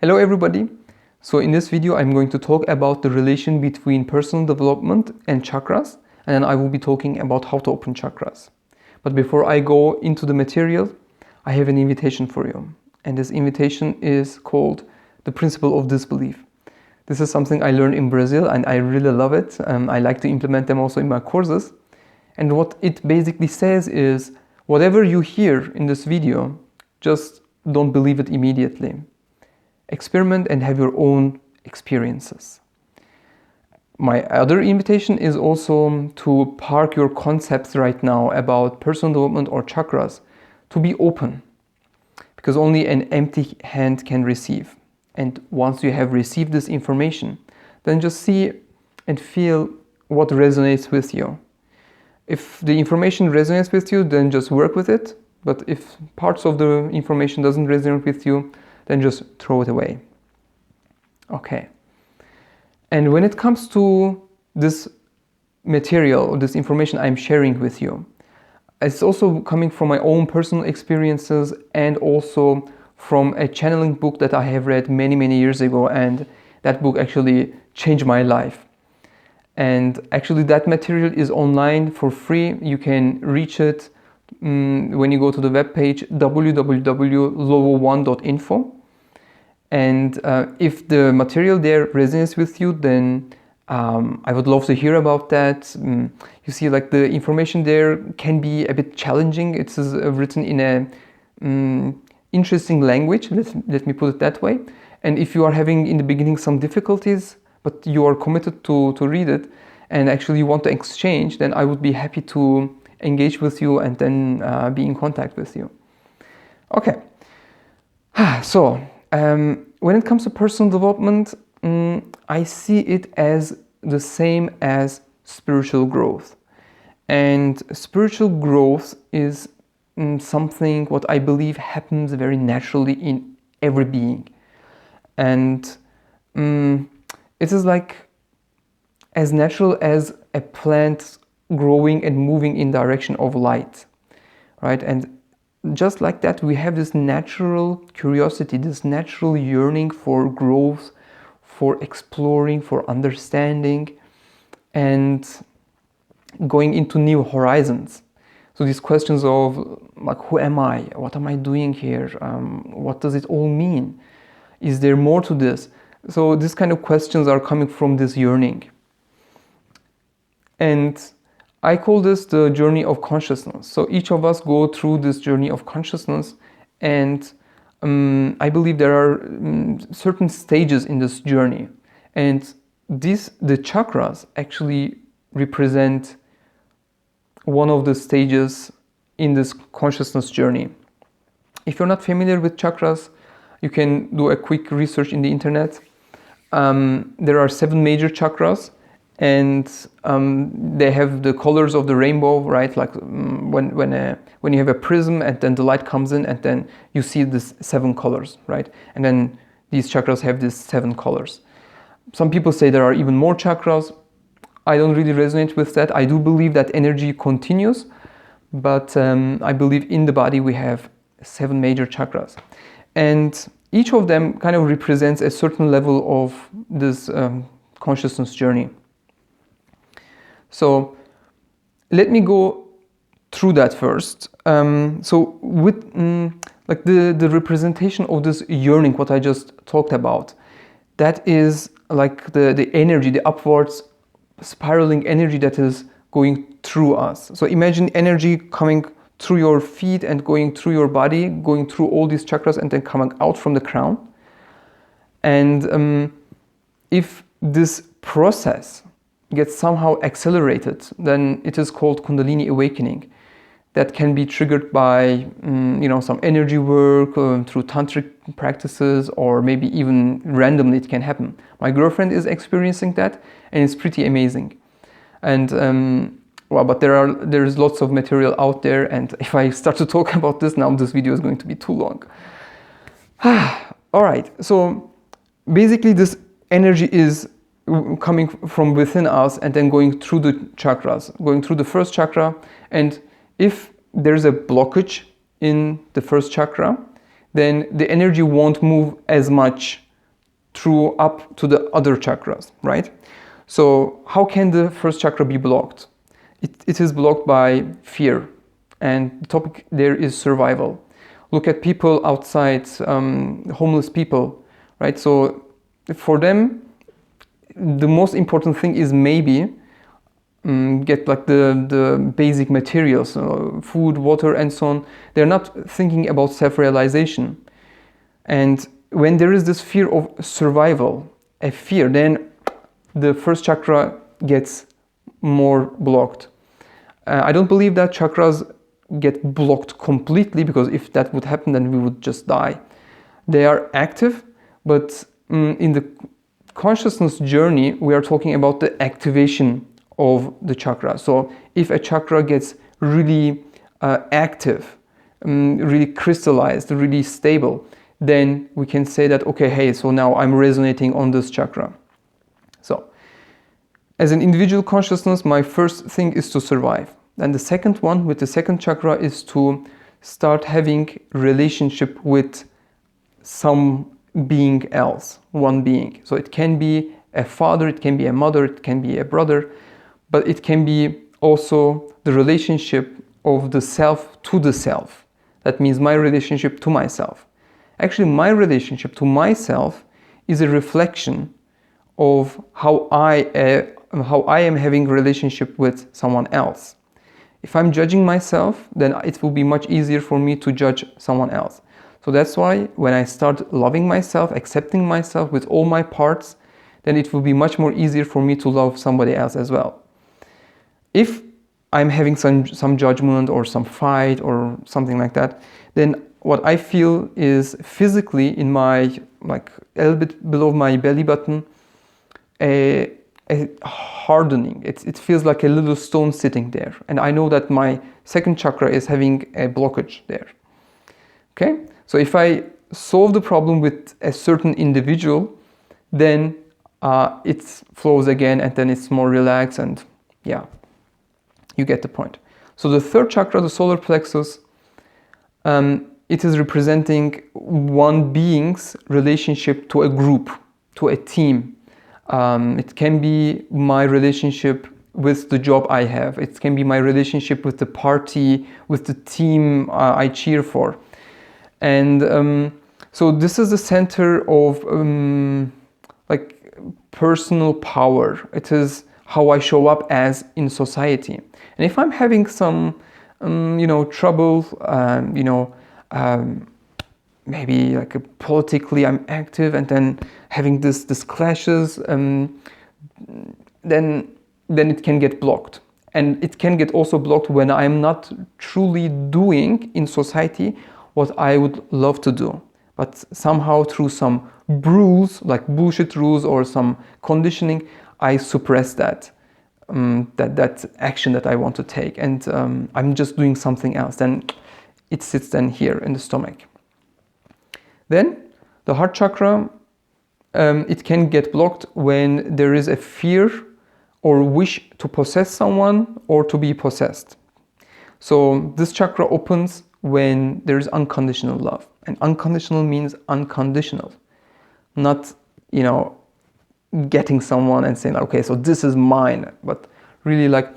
Hello everybody. So in this video I'm going to talk about the relation between personal development and chakras, and then I will be talking about how to open chakras. But before I go into the material, I have an invitation for you. And this invitation is called the principle of disbelief. This is something I learned in Brazil and I really love it. I like to implement them also in my courses. And what it basically says is, whatever you hear in this video, just don't believe it immediately. Experiment and have your own experiences. My other invitation is also to park your concepts right now about personal development or chakras, to be open, because only an empty hand can receive. And once you have received this information, then just see and feel what resonates with you. If the information resonates with you, then just work with it. But if parts of the information doesn't resonate with you, then just throw it away. Okay. And when it comes to this material, this information I'm sharing with you, it's also coming from my own personal experiences and also from a channeling book that I have read many years ago, and that book actually changed my life. And actually that material is online for free. You can reach it when you go to the webpage www.lowo1.info. And if the material there resonates with you, then I would love to hear about that. You see, like, the information there can be a bit challenging. It's written in a interesting language, let me put it that way. And if you are having in the beginning some difficulties, but you are committed to read it and actually you want to exchange, then I would be happy to engage with you and then be in contact with you. Okay, so when it comes to personal development, I see it as the same as spiritual growth. And spiritual growth is something what I believe happens very naturally in every being. And it is like as natural as a plant growing and moving in direction of light, right? And just like that, we have this natural curiosity, this natural yearning for growth, for exploring, for understanding, and going into new horizons. So these questions of, like, who am I? What am I doing here? What does it all mean? Is there more to this? So these kind of questions are coming from this yearning. And I call this the journey of consciousness. So each of us go through this journey of consciousness, and I believe there are certain stages in this journey. And the chakras actually represent one of the stages in this consciousness journey. If you're not familiar with chakras, you can do a quick research in the internet. There are 7 major chakras, and they have the colors of the rainbow, right? Like when you have a prism and then the light comes in and then you see these 7 colors, right? And then these chakras have these 7 colors. Some people say there are even more chakras. I don't really resonate with that. I do believe that energy continues, but I believe in the body we have 7 major chakras. And each of them kind of represents a certain level of this consciousness journey. So let me go through that first. So with like the representation of this yearning, what I just talked about, that is like the energy, the upwards spiraling energy that is going through us. So imagine energy coming through your feet and going through your body, going through all these chakras and then coming out from the crown. And if this process gets somehow accelerated, then it is called Kundalini awakening. That can be triggered by some energy work, through tantric practices, or maybe even randomly it can happen. My girlfriend is experiencing that, and it's pretty amazing. And but there is lots of material out there, and if I start to talk about this now, this video is going to be too long. All right, so basically this energy is coming from within us and then going through the chakras, going through the first chakra. And if there's a blockage in the first chakra, then the energy won't move as much through up to the other chakras, right? So how can the first chakra be blocked? It is blocked by fear, and the topic there is survival. Look at people outside, homeless people, right? So for them, the most important thing is maybe get like the basic materials, food, water, and so on. They're not thinking about self-realization. And when there is this fear of survival, a fear, then the first chakra gets more blocked. I don't believe that chakras get blocked completely, because if that would happen, then we would just die. They are active, but in the consciousness journey, we are talking about the activation of the chakra. So if a chakra gets really active, really crystallized, really stable, then we can say that, okay, hey, so now I'm resonating on this chakra. So as an individual consciousness, my first thing is to survive. And the second one, with the second chakra, is to start having relationship with some being else, one being. So it can be a father, it can be a mother, it can be a brother, but it can be also the relationship of the self to the self. That means my relationship to myself. Actually, my relationship to myself is a reflection of how I am having a relationship with someone else. If I'm judging myself, then it will be much easier for me to judge someone else. So that's why when I start loving myself, accepting myself with all my parts, then it will be much more easier for me to love somebody else as well. If I'm having some judgment or some fight or something like that, then what I feel is physically in my, like a little bit below my belly button, a hardening. It feels like a little stone sitting there. And I know that my second chakra is having a blockage there. Okay? So if I solve the problem with a certain individual, then it flows again, and then it's more relaxed, and yeah, you get the point. So the third chakra, the solar plexus, it is representing one being's relationship to a group, to a team. It can be my relationship with the job I have. It can be my relationship with the party, with the team I cheer for. And so this is the center of like personal power. It is how I show up as in society. And if I'm having some, trouble, maybe like politically I'm active, and then having this clashes, then it can get blocked. And it can get also blocked when I'm not truly doing in society what I would love to do, but somehow through some rules, like bullshit rules or some conditioning, I suppress that action that I want to take, and I'm just doing something else. Then it sits then here in the stomach. Then the heart chakra, it can get blocked when there is a fear or wish to possess someone or to be possessed. So this chakra opens when there is unconditional love. And unconditional means unconditional, not, getting someone and saying, okay, so this is mine, but really like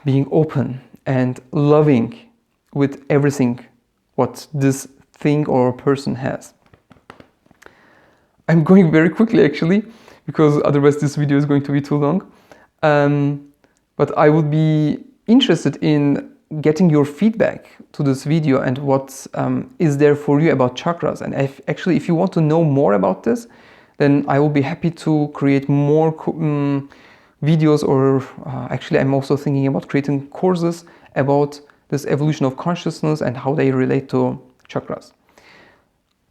being open and loving with everything what this thing or person has. I'm going very quickly actually, because otherwise this video is going to be too long. But I would be interested in getting your feedback to this video and what is there for you about chakras. And if you want to know more about this, then I will be happy to create more videos, or actually I'm also thinking about creating courses about this evolution of consciousness and how they relate to chakras.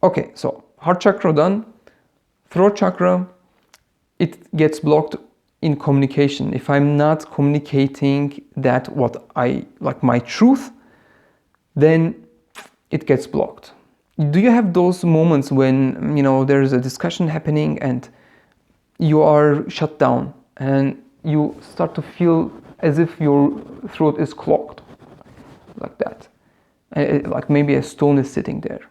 Okay, so heart chakra done. Throat chakra, it gets blocked in communication. If I'm not communicating that what I like, my truth, then it gets blocked. Do you have those moments when there's a discussion happening and you are shut down and you start to feel as if your throat is clogged, like that, and like maybe a stone is sitting there?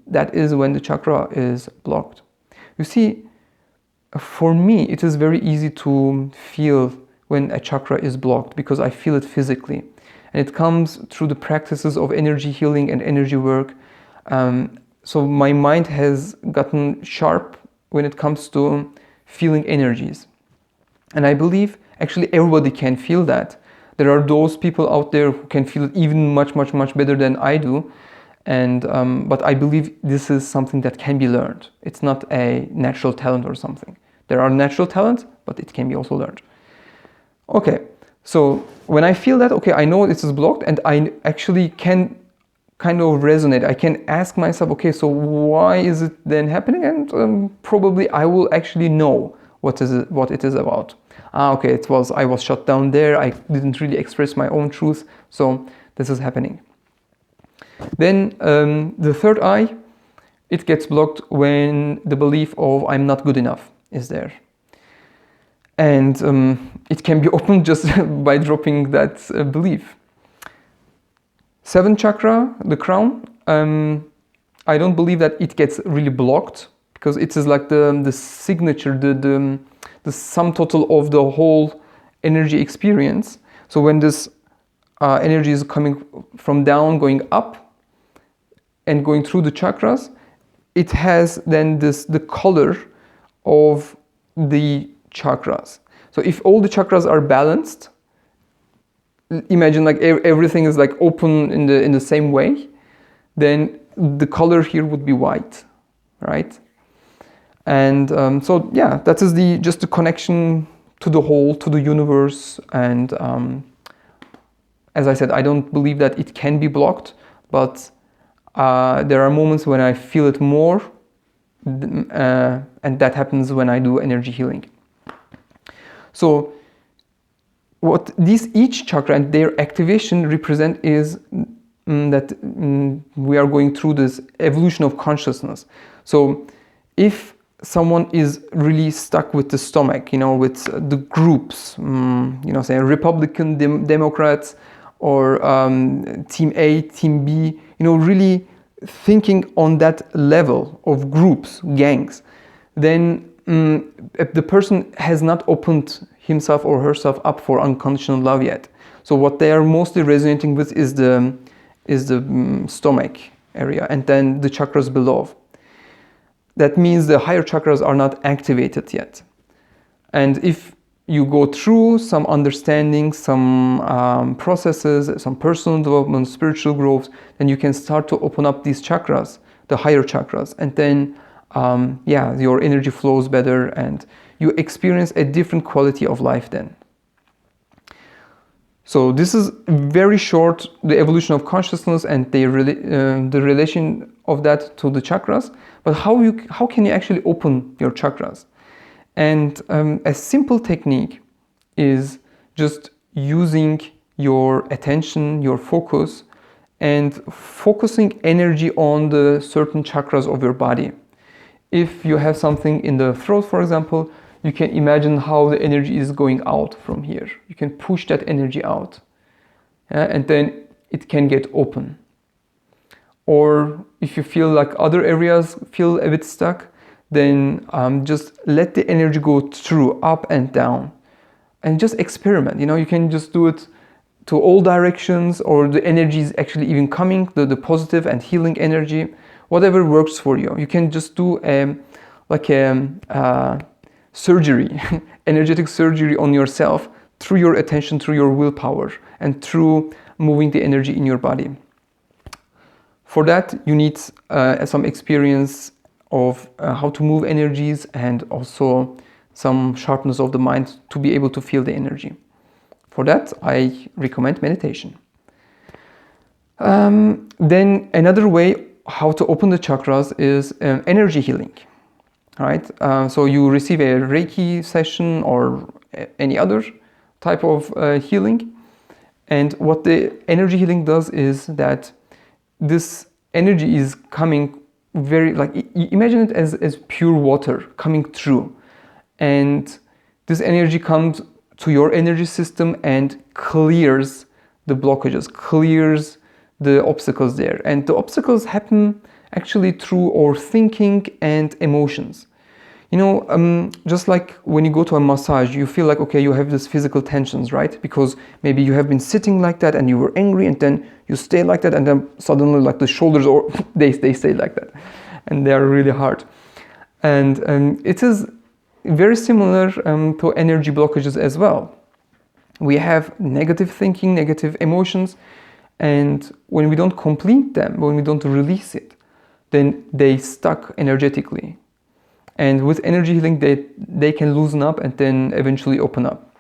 That is when the chakra is blocked. You see, for me, it is very easy to feel when a chakra is blocked because I feel it physically. And it comes through the practices of energy healing and energy work. So my mind has gotten sharp when it comes to feeling energies. And I believe actually everybody can feel that. There are those people out there who can feel it even much better than I do. And but I believe this is something that can be learned. It's not a natural talent or something. There are natural talents, but it can be also learned. Okay, so when I feel that, okay, I know this is blocked, and I actually can kind of resonate. I can ask myself, okay, so why is it then happening? And probably I will actually know what it is about. Okay, I was shut down there. I didn't really express my own truth, so this is happening. Then the third eye, it gets blocked when the belief of I'm not good enough is there. And it can be opened just by dropping that belief. 7th chakra, the crown, I don't believe that it gets really blocked because it is like the signature, the sum total of the whole energy experience. So when this energy is coming from down, going up, and going through the chakras, it has then the color of the chakras. So if all the chakras are balanced, imagine like everything is like open in the same way, then the color here would be white, right? And so yeah, that is just the connection to the whole, to the universe. And as I said, I don't believe that it can be blocked, but there are moments when I feel it more, and that happens when I do energy healing. So what each chakra and their activation represent is that we are going through this evolution of consciousness. So if someone is really stuck with the stomach, with the groups, say Republican, Democrats, or Team A, Team B, really thinking on that level of groups, gangs, then if the person has not opened himself or herself up for unconditional love yet. So what they are mostly resonating with is the stomach area, and then the chakras below. That means the higher chakras are not activated yet. And if you go through some understanding, some processes, some personal development, spiritual growth, then you can start to open up these chakras, the higher chakras, and then your energy flows better and you experience a different quality of life then. So this is very short, the evolution of consciousness and the relation of that to the chakras. But how can you actually open your chakras? And a simple technique is just using your attention, your focus, and focusing energy on the certain chakras of your body. If you have something in the throat, for example, you can imagine how the energy is going out from here. You can push that energy out, and then it can get open. Or if you feel like other areas feel a bit stuck, then just let the energy go through, up and down, and just experiment. You can just do it to all directions, or the energy is actually even coming, the positive and healing energy, whatever works for you. You can just do surgery, energetic surgery on yourself through your attention, through your willpower, and through moving the energy in your body. For that, you need some experience of how to move energies and also some sharpness of the mind to be able to feel the energy. For that, I recommend meditation. Then another way how to open the chakras is energy healing. Right? So you receive a Reiki session or any other type of healing. And what the energy healing does is that this energy is coming imagine it as pure water coming through. And this energy comes to your energy system and clears the blockages, clears the obstacles there. And the obstacles happen actually through our thinking and emotions. Just like when you go to a massage, you feel like, okay, you have these physical tensions, right? Because maybe you have been sitting like that and you were angry, and then you stay like that, and then suddenly like the shoulders, or they stay like that, and they are really hard. And it is very similar to energy blockages as well. We have negative thinking, negative emotions, and when we don't complete them, when we don't release it, then they stuck energetically. And with energy healing, they can loosen up and then eventually open up.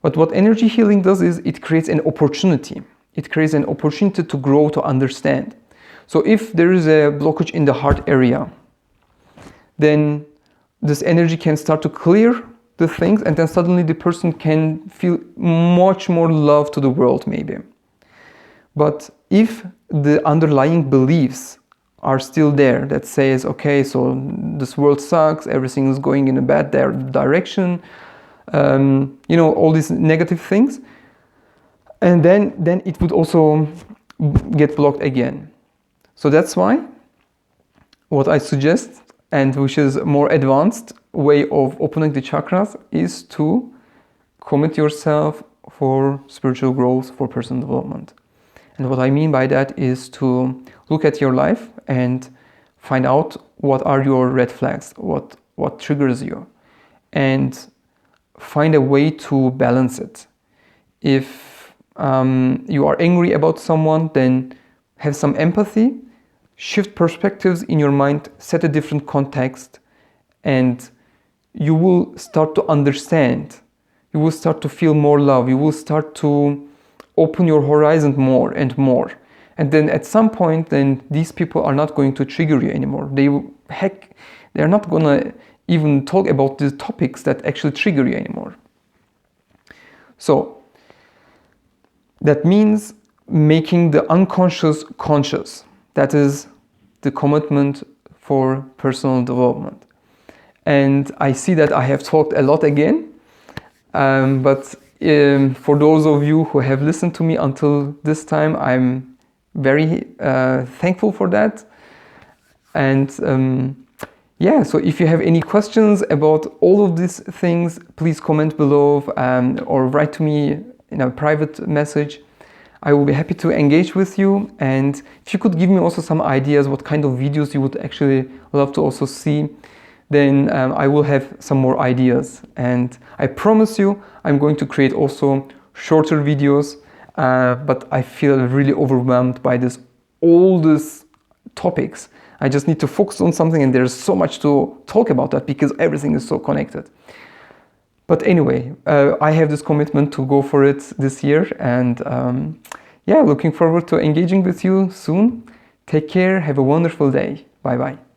But what energy healing does is it creates an opportunity. It creates an opportunity to grow, to understand. So if there is a blockage in the heart area, then this energy can start to clear the things, and then suddenly the person can feel much more love to the world, maybe. But if the underlying beliefs are still there that says, okay, so this world sucks, everything is going in a bad direction, all these negative things, and then it would also get blocked again. So that's why what I suggest, and which is a more advanced way of opening the chakras, is to commit yourself for spiritual growth, for personal development. And what I mean by that is to look at your life and find out what are your red flags, what triggers you, and find a way to balance it. If you are angry about someone, then have some empathy, shift perspectives in your mind, set a different context, and you will start to understand. You will start to feel more love. You will start to open your horizon more and more. And then at some point, then these people are not going to trigger you anymore. They're not gonna even talk about the topics that actually trigger you anymore. So that means making the unconscious conscious. That is the commitment for personal development. And I see that I have talked a lot again, but for those of you who have listened to me until this time, I'm very thankful for that. And so if you have any questions about all of these things, please comment below or write to me in a private message. I will be happy to engage with you. And if you could give me also some ideas what kind of videos you would actually love to also see, then I will have some more ideas. And I promise you, I'm going to create also shorter videos, but I feel really overwhelmed by all these topics. I just need to focus on something, and there's so much to talk about that because everything is so connected. But anyway, I have this commitment to go for it this year, and looking forward to engaging with you soon. Take care, have a wonderful day. Bye-bye.